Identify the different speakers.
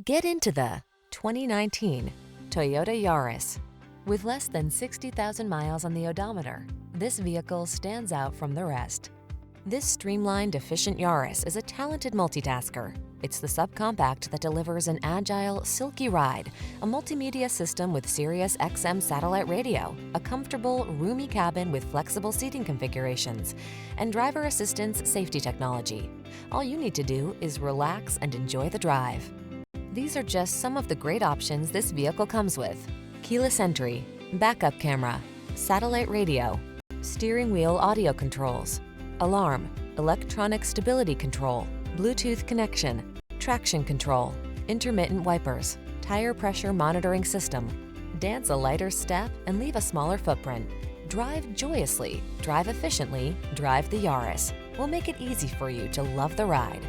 Speaker 1: Get into the 2019 Toyota Yaris. With less than 60,000 miles on the odometer, this vehicle stands out from the rest. This streamlined, efficient Yaris is a talented multitasker. It's the subcompact that delivers an agile, silky ride, a multimedia system with Sirius XM satellite radio, a comfortable, roomy cabin with flexible seating configurations, and driver assistance safety technology. All you need to do is relax and enjoy the drive. These are just some of the great options this vehicle comes with: keyless entry, backup camera, satellite radio, steering wheel audio controls, alarm, electronic stability control, Bluetooth connection, traction control, intermittent wipers, tire pressure monitoring system. Dance a lighter step and leave a smaller footprint. Drive joyously, drive efficiently, drive the Yaris. We'll make it easy for you to love the ride.